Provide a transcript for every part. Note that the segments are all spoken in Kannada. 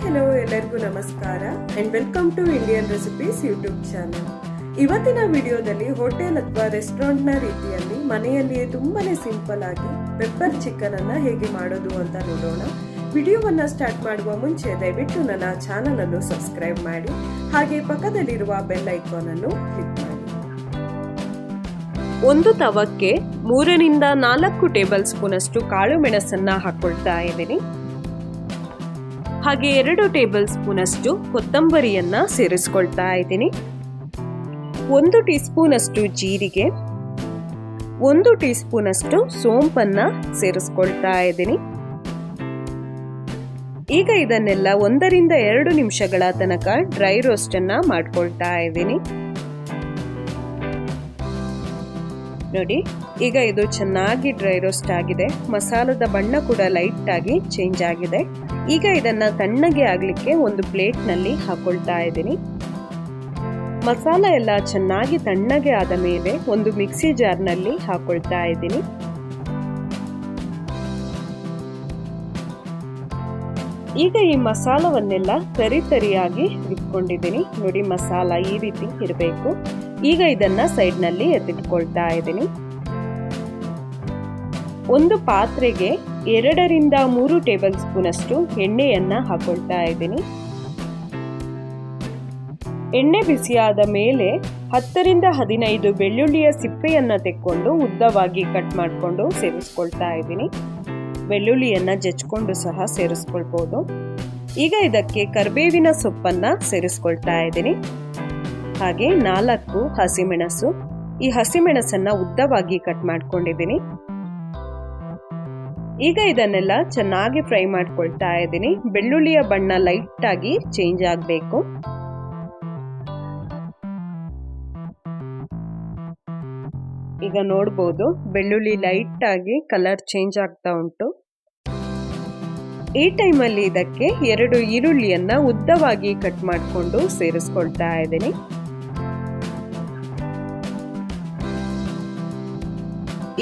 ಹೆಲೋ ಎಲ್ಲರಿಗೂ ನಮಸ್ಕಾರ and welcome to Indian recipes YouTube channel. ಇವತ್ತಿನ ವಿಡಿಯೋದಲ್ಲಿ ಹೋಟೆಲ್ ಅಥವಾ ರೆಸ್ಟೋರೆಂಟ್ನ ರೀತಿಯಲ್ಲಿ ಮನೆಯಲ್ಲಿಯೇ ತುಂಬಾನೇ ಸಿಂಪಲ್ ಆಗಿ ಪೆಪ್ಪರ್ ಚಿಕನ್ ಅನ್ನ ಹೇಗೆ ಮಾಡೋದು ಅಂತ ನೋಡೋಣ. ವಿಡಿಯೋವನ್ನ ಸ್ಟಾರ್ಟ್ ಮಾಡುವ ಮುಂಚೆ ದಯವಿಟ್ಟು ನನ್ನ ಚಾನೆಲ್ ಅನ್ನು ಸಬ್ಸ್ಕ್ರೈಬ್ ಮಾಡಿ, ಹಾಗೆ ಪಕ್ಕದಲ್ಲಿರುವ ಬೆಲ್ ಐಕಾನ್ ಅನ್ನು ಕ್ಲಿಕ್ ಮಾಡಿ. ಒಂದು ತವಕ್ಕೆ 3 ರಿಂದ 4 ಟೇಬಲ್ ಸ್ಪೂನ್ ಅಷ್ಟು ಕಾಳು ಮೆಣಸನ್ನ ಹಾಕೊಳ್ತಾ ಇದ್ದೀನಿ. ಹಾಗೆ 2 ಟೇಬಲ್ ಸ್ಪೂನ್ ಅಷ್ಟು ಕೊತ್ತಂಬರಿಯನ್ನ ಸೇರಿಸ್ಕೊಳ್ತಾ ಇದ್ದೀನಿ. 1 ಟೀ ಸ್ಪೂನ್ ಅಷ್ಟು ಜೀರಿಗೆ, 1 ಟೀ ಸ್ಪೂನ್ ಅಷ್ಟು ಸೋಂಪನ್ನ ಸೇರಿಸ್ಕೊಳ್ತಾ ಇದ್ದೀನಿ. ಈಗ ಇದನ್ನೆಲ್ಲ 1 ರಿಂದ 2 ನಿಮಿಷಗಳ ತನಕ ಡ್ರೈ ರೋಸ್ಟ್ ಅನ್ನ ಮಾಡ್ಕೊಳ್ತಾ ಇದ್ದೀನಿ. ನೋಡಿ, ಈಗ ಇದು ಚೆನ್ನಾಗಿ ಡ್ರೈ ರೋಸ್ಟ್ ಆಗಿದೆ. ಮಸಾಲದ ಬಣ್ಣ ಕೂಡ ಲೈಟ್ ಆಗಿ ಚೇಂಜ್ ಆಗಿದೆ. ಈಗ ಇದನ್ನ ತಣ್ಣಗೆ ಆಗ್ಲಿಕ್ಕೆ ಒಂದು ಪ್ಲೇಟ್ ನಲ್ಲಿ ಹಾಕೊಳ್ತಾ ಇದ್ದೀನಿ. ಮಸಾಲ ಎಲ್ಲ ಚೆನ್ನಾಗಿ ತಣ್ಣಗೆ ಆದ ಮೇಲೆ ಒಂದು ಮಿಕ್ಸಿ ಜಾರ್ ನಲ್ಲಿ ಹಾಕೊಳ್ತಾ ಇದ್ದೀನಿ. ಈಗ ಈ ಮಸಾಲವನ್ನೆಲ್ಲ ತರಿಯಾಗಿ ರುಬ್ಕೊಂಡಿದ್ದೀನಿ. ನೋಡಿ, ಮಸಾಲ ಈ ರೀತಿ ಇರಬೇಕು. ಈಗ ಇದನ್ನ ಸೈಡ್ ನಲ್ಲಿ ಎತ್ತಿಟ್ಕೊಳ್ತಾ ಇದ್ದೀನಿ. ಒಂದು ಪಾತ್ರೆಗೆ 2 ರಿಂದ 3 ಟೇಬಲ್ ಸ್ಪೂನ್ ಅಷ್ಟು ಎಣ್ಣೆಯನ್ನ ಹಾಕೊಳ್ತಾ ಇದ್ದೀನಿ. ಎಣ್ಣೆ ಬಿಸಿಯಾದ ಮೇಲೆ 10 ರಿಂದ 15 ಬೆಳ್ಳುಳ್ಳಿಯ ಸಿಪ್ಪೆಯನ್ನ ತೆಕ್ಕೊಂಡು ಉದ್ದವಾಗಿ ಕಟ್ ಮಾಡಿಕೊಂಡು ಸೇರಿಸ್ಕೊಳ್ತಾ ಇದ್ದೀನಿ. ಬೆಳ್ಳುಳ್ಳಿಯನ್ನ ಜಜ್ಕೊಂಡು ಸಹ ಸೇರಿಸ್ಕೊಳ್ಬಹುದು. ಈಗ ಇದಕ್ಕೆ ಕರಿಬೇವಿನ ಸೊಪ್ಪನ್ನ ಸೇರಿಸ್ಕೊಳ್ತಾ ಇದ್ದೀನಿ. ಹಾಗೆ 4 ಹಸಿಮೆಣಸು. ಈ ಹಸಿಮೆಣಸನ್ನ ಉದ್ದವಾಗಿ ಕಟ್ ಮಾಡ್ಕೊಂಡಿದ್ದೀನಿ. ಈಗ ಇದನ್ನೆಲ್ಲ ಚೆನ್ನಾಗಿ ಫ್ರೈ ಮಾಡ್ಕೊಳ್ತಾ ಇದ್ದೀನಿ. ಬೆಳ್ಳುಳ್ಳಿಯ ಬಣ್ಣ ಲೈಟ್ ಆಗಿ ಚೇಂಜ್ ಆಗಬೇಕು. ಈಗ ನೋಡಬಹುದು, ಬೆಳ್ಳುಳ್ಳಿ ಲೈಟ್ ಆಗಿ ಕಲರ್ ಚೇಂಜ್ ಆಗ್ತಾ ಉಂಟು. ಈ ಟೈಮಲ್ಲಿ ಇದಕ್ಕೆ 2 ಈರುಳ್ಳಿಯನ್ನ ಉದ್ದವಾಗಿ ಕಟ್ ಮಾಡಿಕೊಂಡು ಸೇರಿಸ್ಕೊಳ್ತಾ ಇದ್ದೀನಿ.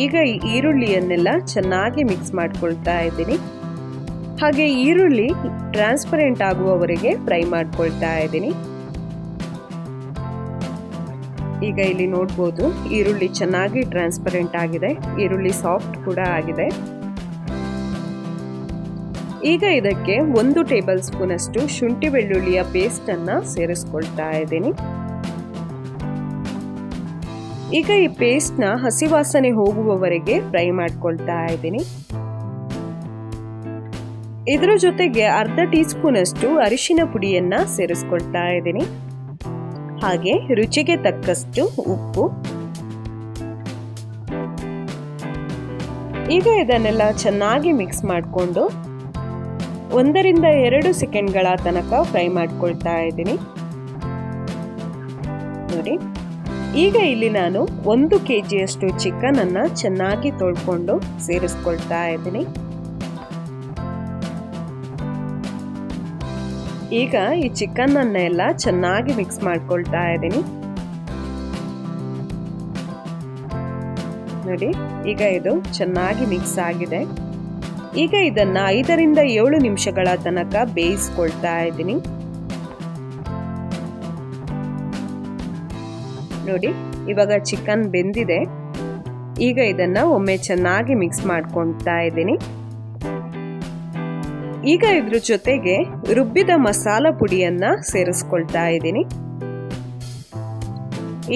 ಈಗ ಈ ಈರುಳ್ಳಿಯನ್ನೆಲ್ಲ ಚೆನ್ನಾಗಿ ಮಿಕ್ಸ್ ಮಾಡ್ಕೊಳ್ತಾ ಇದ್ದೀನಿ. ಹಾಗೆ ಈರುಳ್ಳಿ ಟ್ರಾನ್ಸ್ಪರೆಂಟ್ ಆಗುವವರೆಗೆ ಫ್ರೈ ಮಾಡ್ಕೊಳ್ತಾ ಇದ್ದೀನಿ. ಈಗ ಇಲ್ಲಿ ನೋಡಬಹುದು, ಈರುಳ್ಳಿ ಚೆನ್ನಾಗಿ ಟ್ರಾನ್ಸ್ಪರೆಂಟ್ ಆಗಿದೆ. ಈರುಳ್ಳಿ ಸಾಫ್ಟ್ ಕೂಡ ಆಗಿದೆ. ಈಗ ಇದಕ್ಕೆ 1 ಟೇಬಲ್ ಸ್ಪೂನ್ ಅಷ್ಟು ಶುಂಠಿ ಬೆಳ್ಳುಳ್ಳಿಯ ಪೇಸ್ಟ್ ಅನ್ನ ಸೇರಿಸ್ಕೊಳ್ತಾ ಇದ್ದೀನಿ. ಈಗ ಈ ಪೇಸ್ಟ್ ನ ಹಸಿ ವಾಸನೆ ಹೋಗುವವರೆಗೆ ಫ್ರೈ ಮಾಡ್ಕೊಳ್ತಾ ಇದ್ದೀನಿ. ಇದರ ಜೊತೆಗೆ 1/2 ಟೀ ಸ್ಪೂನ್ ಅಷ್ಟು ಅರಿಶಿನ ಪುಡಿಯನ್ನ ಸೇರಿಸ್ಕೊಳ್ತಾ ಇದ್ದೀನಿ. ಹಾಗೆ ರುಚಿಗೆ ತಕ್ಕಷ್ಟು ಉಪ್ಪು. ಈಗ ಇದನ್ನೆಲ್ಲ ಚೆನ್ನಾಗಿ ಮಿಕ್ಸ್ ಮಾಡಿಕೊಂಡು 1 ರಿಂದ 2 ಸೆಕೆಂಡ್ಗಳ ತನಕ ಫ್ರೈ ಮಾಡ್ಕೊಳ್ತಾ ಇದ್ದೀನಿ. ನೋಡಿ, ಈಗ ಇಲ್ಲಿ ನಾನು 1 kgಯಷ್ಟು ಚಿಕನ್ ಅನ್ನ ಚೆನ್ನಾಗಿ ತೊಳ್ಕೊಂಡು ಸೇರಿಸ್ಕೊಳ್ತಾ ಇದ್ದೀನಿ. ಈಗ ಈ ಚಿಕನ್ ಅನ್ನ ಎಲ್ಲ ಚೆನ್ನಾಗಿ ಮಿಕ್ಸ್ ಮಾಡ್ಕೊಳ್ತಾ ಇದ್ದೀನಿ. ನೋಡಿ, ಈಗ ಇದು ಚೆನ್ನಾಗಿ ಮಿಕ್ಸ್ ಆಗಿದೆ. ಈಗ ಇದನ್ನ 5 ರಿಂದ 7 ನಿಮಿಷಗಳ ತನಕ ಬೇಯಿಸ್ಕೊಳ್ತಾ ಇದ್ದೀನಿ. ನೋಡಿ, ಇವಾಗ ಚಿಕನ್ ಬೆಂದಿದೆ. ಈಗ ಇದನ್ನ ಒಮ್ಮೆ ಚೆನ್ನಾಗಿ ಮಿಕ್ಸ್ ಮಾಡ್ಕೊಳ್ತಾ ಇದ್ದೀನಿ. ಈಗ ಇದ್ರ ಜೊತೆಗೆ ರುಬ್ಬಿದ ಮಸಾಲ ಪುಡಿಯನ್ನ ಸೇರಿಸ್ಕೊಳ್ತಾ ಇದ್ದೀನಿ.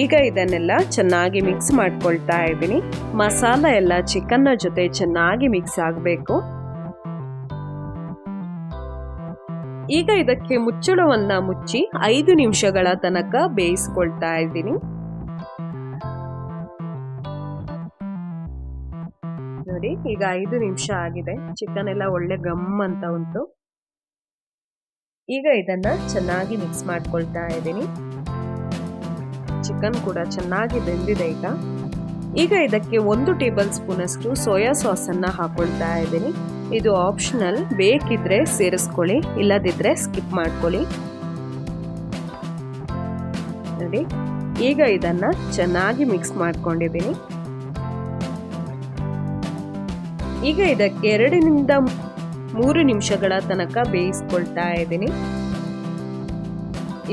ಈಗ ಇದನ್ನೆಲ್ಲ ಚೆನ್ನಾಗಿ ಮಿಕ್ಸ್ ಮಾಡ್ಕೊಳ್ತಾ ಇದ್ದೀನಿ. ಮಸಾಲ ಎಲ್ಲ ಚಿಕನ್ನ ಜೊತೆ ಚೆನ್ನಾಗಿ ಮಿಕ್ಸ್ ಆಗಬೇಕು. ಈಗ ಇದಕ್ಕೆ ಮುಚ್ಚಳವನ್ನ ಮುಚ್ಚಿ 5 ನಿಮಿಷಗಳ ತನಕ ಬೇಯಿಸ್ಕೊಳ್ತಾ ಇದ್ದೀನಿ. ನೋಡಿ, ಈಗ 5 ನಿಮಿಷ ಆಗಿದೆ. ಚಿಕನ್ ಎಲ್ಲ ಒಳ್ಳೆ ಗಮ್ ಅಂತ ಉಂಟು. ಈಗ ಇದನ್ನ ಚೆನ್ನಾಗಿ ಮಿಕ್ಸ್ ಮಾಡ್ಕೊಳ್ತಾ ಇದ್ದೀನಿ. ಚಿಕನ್ ಕೂಡ ಚೆನ್ನಾಗಿ ಬೆಂದಿದೆ. ಈಗ ಇದಕ್ಕೆ 1 ಟೇಬಲ್ ಸ್ಪೂನ್ ಅಷ್ಟು ಸೋಯಾ ಸಾಸ್ ಅನ್ನ ಹಾಕೊಳ್ತಾ ಇದ್ದೀನಿ. ಇದು ಆಪ್ಷನಲ್, ಬೇಕಿದ್ರೆ ಸೇರಿಸ್ಕೊಳ್ಳಿ, ಇಲ್ಲದಿದ್ರೆ ಸ್ಕಿಪ್ ಮಾಡ್ಕೊಳ್ಳಿ. ನೋಡಿ, ಈಗ ಇದನ್ನ ಚೆನ್ನಾಗಿ ಮಿಕ್ಸ್ ಮಾಡ್ಕೊಂಡಿದ್ದೀನಿ. ಈಗ ಇದಕ್ಕೆ 2 ರಿಂದ 3 ನಿಮಿಷಗಳ ತನಕ ಬೇಯಿಸ್ಕೊಳ್ತಾ ಇದ್ದೀನಿ.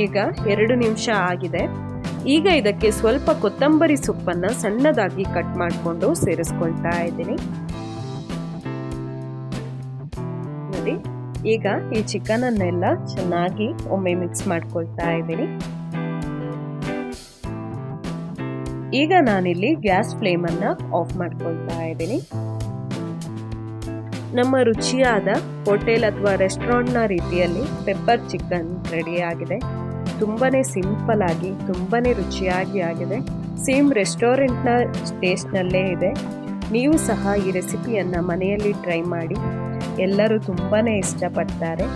ಈಗ 2 ನಿಮಿಷ ಆಗಿದೆ. ಈಗ ಇದಕ್ಕೆ ಸ್ವಲ್ಪ ಕೊತ್ತಂಬರಿ ಸೊಪ್ಪನ್ನು ಸಣ್ಣದಾಗಿ ಕಟ್ ಮಾಡಿಕೊಂಡು ಸೇರಿಸ್ಕೊಳ್ತಾ ಇದ್ದೀನಿ. ನೋಡಿ, ಈಗ ಈ ಚಿಕನ್ ಅನ್ನೆಲ್ಲ ಚೆನ್ನಾಗಿ ಒಮ್ಮೆ ಮಿಕ್ಸ್ ಮಾಡ್ಕೊಳ್ತಾ ಇದ್ದೀನಿ. ಈಗ ನಾನಿಲ್ಲಿ ಗ್ಯಾಸ್ ಫ್ಲೇಮ್ ಅನ್ನ ಆಫ್ ಮಾಡ್ಕೊಳ್ತಾ ಇದ್ದೀನಿ. ನಮ್ಮ ರುಚಿಯಾದ ಹೋಟೆಲ್ ಅಥವಾ ರೆಸ್ಟೋರೆಂಟ್ನ ರೀತಿಯಲ್ಲಿ ಪೆಪ್ಪರ್ ಚಿಕನ್ ರೆಡಿ ಆಗಿದೆ. ತುಂಬಾನೇ ಸಿಂಪಲ್ ಆಗಿ ತುಂಬಾನೇ ರುಚಿಯಾಗಿ ಆಗಿದೆ. ಸೇಮ್ ರೆಸ್ಟೋರೆಂಟ್ನ ಟೇಸ್ಟ್ನಲ್ಲೇ ಇದೆ. ನೀವು ಸಹ ಈ ರೆಸಿಪಿಯನ್ನು ಮನೆಯಲ್ಲಿ ಟ್ರೈ ಮಾಡಿ. ಎಲ್ಲರೂ ತುಂಬಾನೇ ಇಷ್ಟಪಡ್ತಾರೆ.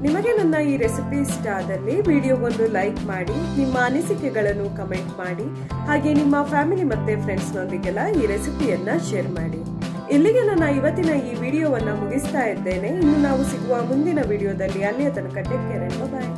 ನಿಮಗೆ ನನ್ನ ಈ ರೆಸಿಪಿ ಇಷ್ಟ ಆದಲ್ಲಿ ವಿಡಿಯೋವನ್ನು ಲೈಕ್ ಮಾಡಿ, ನಿಮ್ಮ ಅನಿಸಿಕೆಗಳನ್ನು ಕಮೆಂಟ್ ಮಾಡಿ, ಹಾಗೆ ನಿಮ್ಮ ಫ್ಯಾಮಿಲಿ ಮತ್ತೆ ಫ್ರೆಂಡ್ಸ್ನೊಂದಿಗೆಲ್ಲ ಈ ರೆಸಿಪಿಯನ್ನ ಶೇರ್ ಮಾಡಿ. ಇಲ್ಲಿಗೆ ನನ್ನ ಇವತ್ತಿನ ಈ ವಿಡಿಯೋವನ್ನ ಮುಗಿಸ್ತಾ ಇದ್ದೇನೆ. ಇನ್ನು ನಾವು ಸಿಗುವ ಮುಂದಿನ ವಿಡಿಯೋದಲ್ಲಿ. ಅಲ್ಲಿಯ ತನಕ ಟೇಕ್ ಕೇರ್ ಅಂಡ್ ಬಾಯ್.